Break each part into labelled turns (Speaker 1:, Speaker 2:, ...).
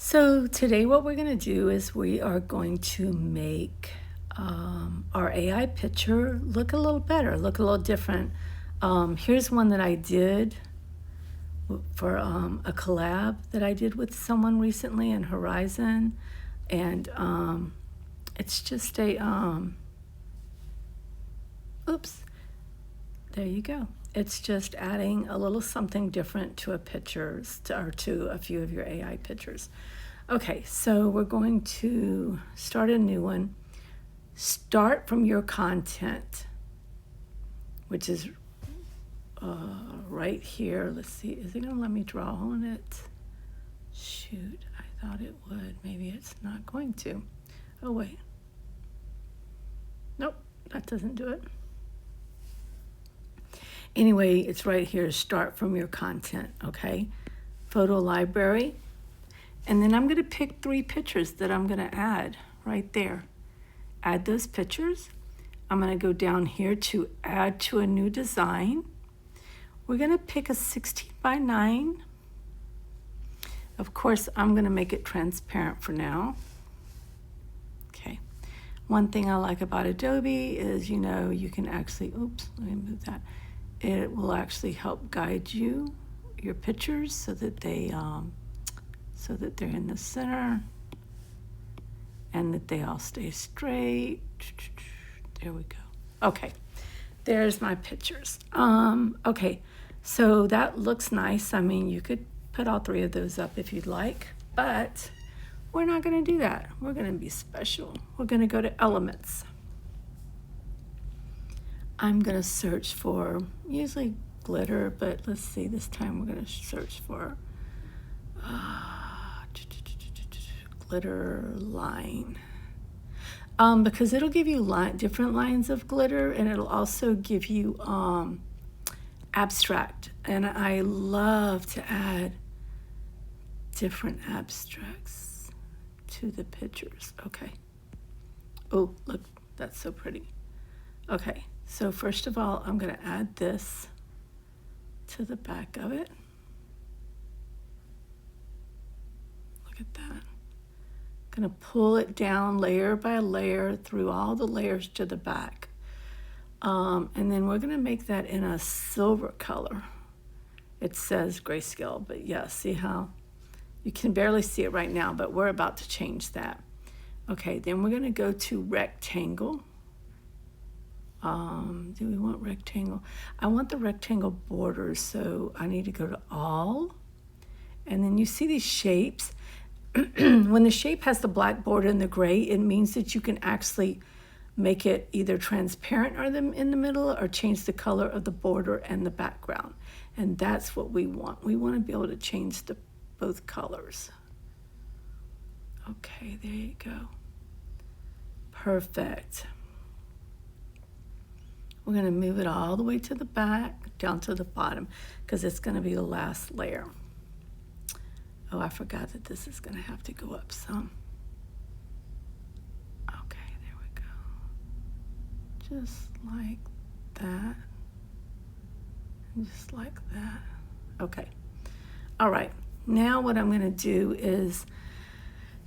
Speaker 1: So today what we're going to do is we are going to make our AI picture look a little better, look a little different. Here's one that I did for a collab that I did with someone recently in Horizon. And it's just a, oops, there you go. It's just adding a little something different to a picture or to a few of your AI pictures. Okay, so we're going to start a new one. Start from your content, which is right here. Let's see, is it gonna let me draw on it? Shoot, I thought it would. Maybe it's not going to. Oh wait. Nope, that doesn't do it. Anyway, it's right here, start from your content, okay? Photo library. And then I'm gonna pick 3 pictures that I'm gonna add right there. Add those pictures. I'm gonna go down here to add to a new design. We're gonna pick a 16 by 9. Of course, I'm gonna make it transparent for now. Okay. One thing I like about Adobe is, you can actually, oops, let me move that. It will actually help guide your pictures so that they're in the center and that they all stay straight. There we go. Okay, there's my pictures. Okay, so that looks nice. I mean, you could put all 3 of those up if you'd like, but we're not gonna do that. We're gonna be special. We're gonna go to elements. I'm gonna search for usually glitter, but let's see, this time we're gonna search for glitter line. Because it'll give you different lines of glitter, and it'll also give you abstract. And I love to add different abstracts to the pictures. Okay. Oh, look, that's so pretty. Okay. So first of all, I'm going to add this to the back of it. Look at that. I'm going to pull it down layer by layer through all the layers to the back. And then we're going to make that in a silver color. It says grayscale, but yeah, see how you can barely see it right now, but we're about to change that. Okay, then we're going to go to rectangle. Do we want rectangle? I want the rectangle borders, so I need to go to all. And then you see these shapes. When the shape has the black border and the gray, it means that you can actually make it either transparent or in the middle, or change the color of the border and the background. And that's what we want. We want to be able to change both colors. Okay, there you go. Perfect. We're going to move it all the way to the back, down to the bottom, because it's going to be the last layer. Oh, I forgot that this is going to have to go up some. Okay, there we go. Just like that. And just like that. Okay. All right. Now what I'm going to do is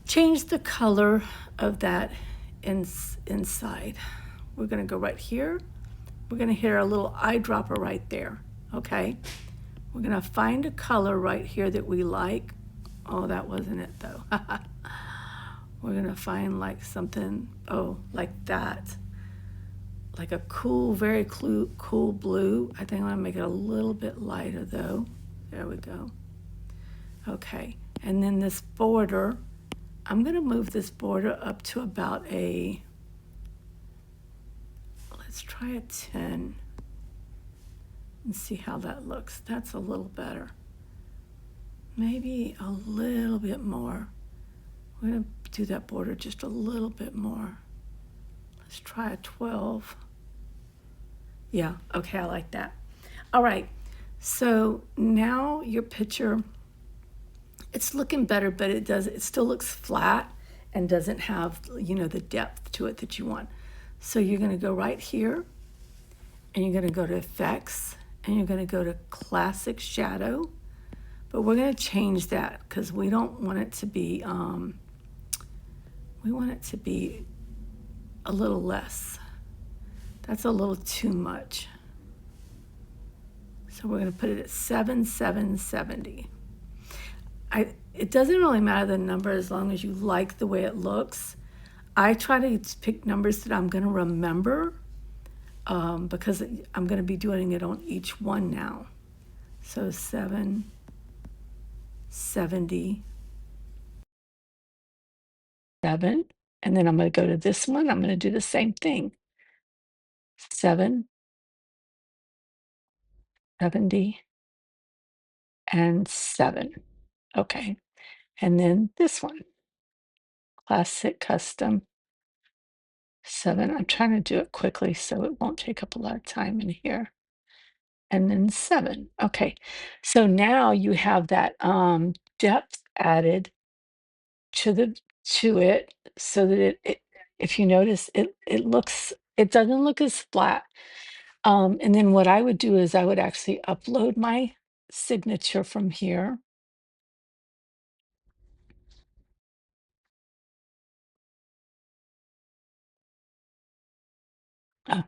Speaker 1: change the color of that inside. We're going to go right here. We're going to hit our little eyedropper right there, okay? We're going to find a color right here that we like. Oh, that wasn't it, though. We're going to find like something, like that. Like a cool, very cool blue. I think I'm going to make it a little bit lighter, though. There we go. Okay, and then this border, I'm going to move this border up to about let's try a 10 and see how that looks. That's a little better. Maybe a little bit more. We're going to do that border just a little bit more. Let's try a 12. Yeah, okay, I like that. All right, so now your picture, it's looking better, but it still looks flat and doesn't have, the depth to it that you want. So you're going to go right here, and you're going to go to Effects, and you're going to go to Classic Shadow. But we're going to change that because we don't want it to be, we want it to be a little less. That's a little too much. So we're going to put it at 7770. It doesn't really matter the number as long as you like the way it looks. I try to pick numbers that I'm going to remember because I'm going to be doing it on each one now. So 770. 7. And then I'm going to go to this one. I'm going to do the same thing. 770 and 7. Okay. And then this one, classic custom 7. I'm trying to do it quickly so it won't take up a lot of time in here. And then 7. Okay. So now you have that depth added to it so that it if you notice it doesn't look as flat. And then what I would do is I would actually upload my signature from here. Oh,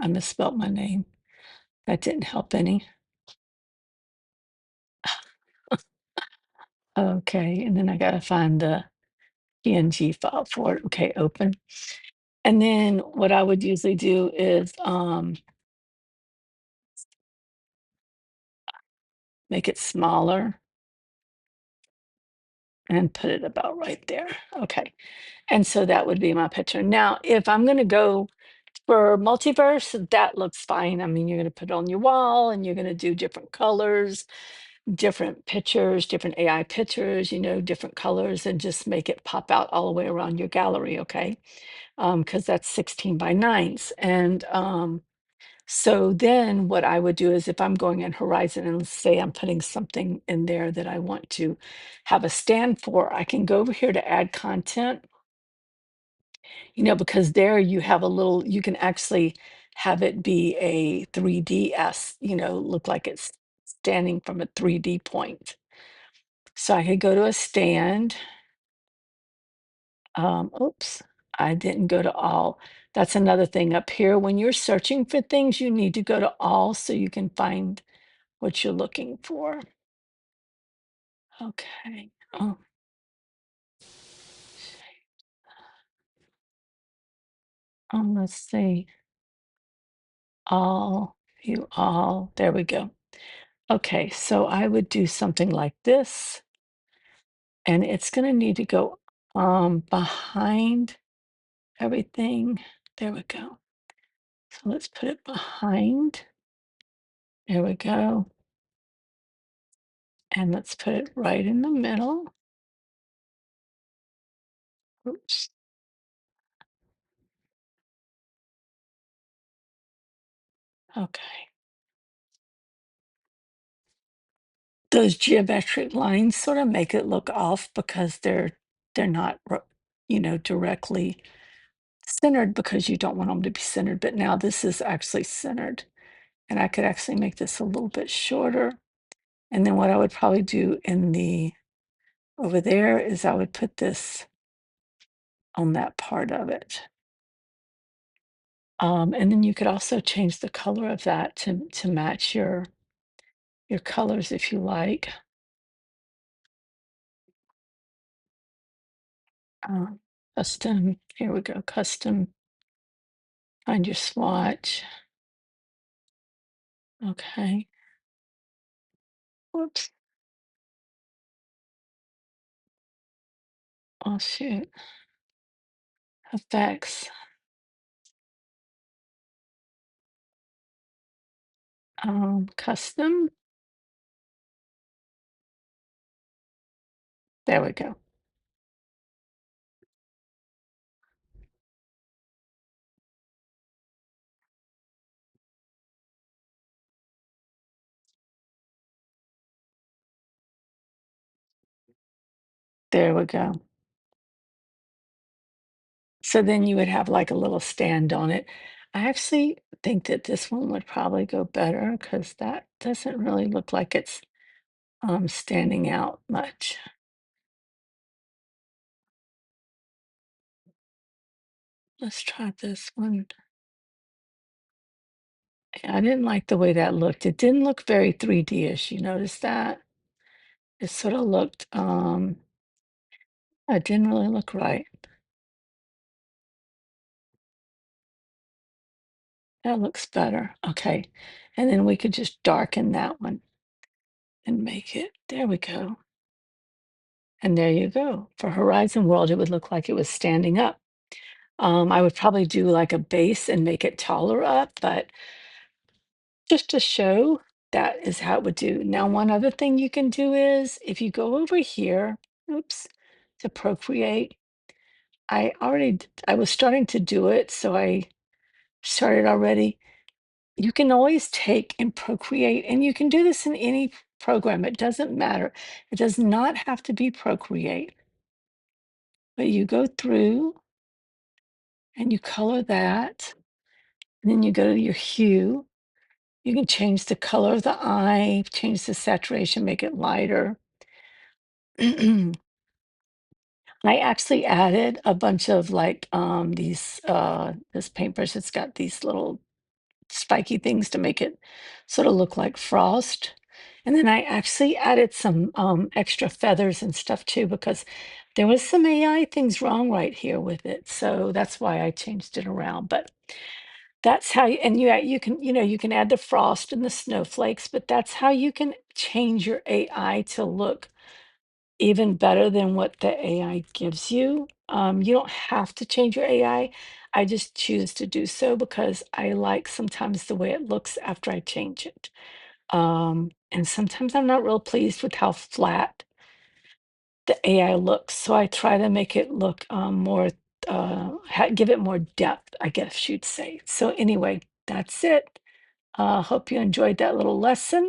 Speaker 1: I misspelled my name. That didn't help any. Okay, and then I gotta find the PNG file for it. Okay, open. And then what I would usually do is make it smaller and put it about right there. Okay. And so that would be my picture. Now, if I'm going to go for multiverse, that looks fine. I mean, you're going to put it on your wall and you're going to do different colors, different pictures, different AI pictures, different colors, and just make it pop out all the way around your gallery. Okay. Because that's 16 by 9s. And so then what I would do is if I'm going in Horizon and let's say I'm putting something in there that I want to have a stand for, I can go over here to add content, because there you have you can actually have it be a 3DS, look like it's standing from a 3D point. So I could go to a stand. Oops, I didn't go to all. That's another thing up here. When you're searching for things, you need to go to all so you can find what you're looking for. Okay. Oh, let's see. All, view all. There we go. Okay, so I would do something like this, and it's going to need to go behind everything. There we go. So let's put it behind. There we go. And let's put it right in the middle. Oops. Okay. Those geometric lines sort of make it look off because they're not, directly centered because you don't want them to be centered. But now this is actually centered, and I could actually make this a little bit shorter. And then what I would probably do over there is I would put this on that part of it. And then you could also change the color of that to match your colors if you like. Um, Custom, here we go, custom, find your swatch. Okay. Whoops. Oh, shoot. Effects. Custom. There we go. There we go. So then you would have like a little stand on it. I actually think that this one would probably go better because that doesn't really look like it's standing out much. Let's try this one. Yeah, I didn't like the way that looked. It didn't look very 3D-ish. You notice that? It sort of looked, it didn't really look right. That looks better. Okay. And then we could just darken that one and make it, there we go. And there you go. For Horizon World, it would look like it was standing up. I would probably do like a base and make it taller up, but just to show, that is how it would do. Now, one other thing you can do is if you go over here, oops, to Procreate, I was starting to do it, so I started already. You can always take and Procreate, and you can do this in any program. It doesn't matter. It does not have to be Procreate, but you go through and you color that, and then you go to your hue. You can change the color of the eye, change the saturation, make it lighter. I actually added a bunch of like these this paintbrush. It's got these little spiky things to make it sort of look like frost. And then I actually added some extra feathers and stuff too, because there was some AI things wrong right here with it. So that's why I changed it around. But that's how and you can, you can add the frost and the snowflakes, but that's how you can change your AI to look even better than what the AI gives you. You don't have to change your AI. I just choose to do so because I like sometimes the way it looks after I change it. And sometimes I'm not real pleased with how flat the AI looks. So I try to make it look more, give it more depth, I guess you'd say. So anyway, that's it. Hope you enjoyed that little lesson.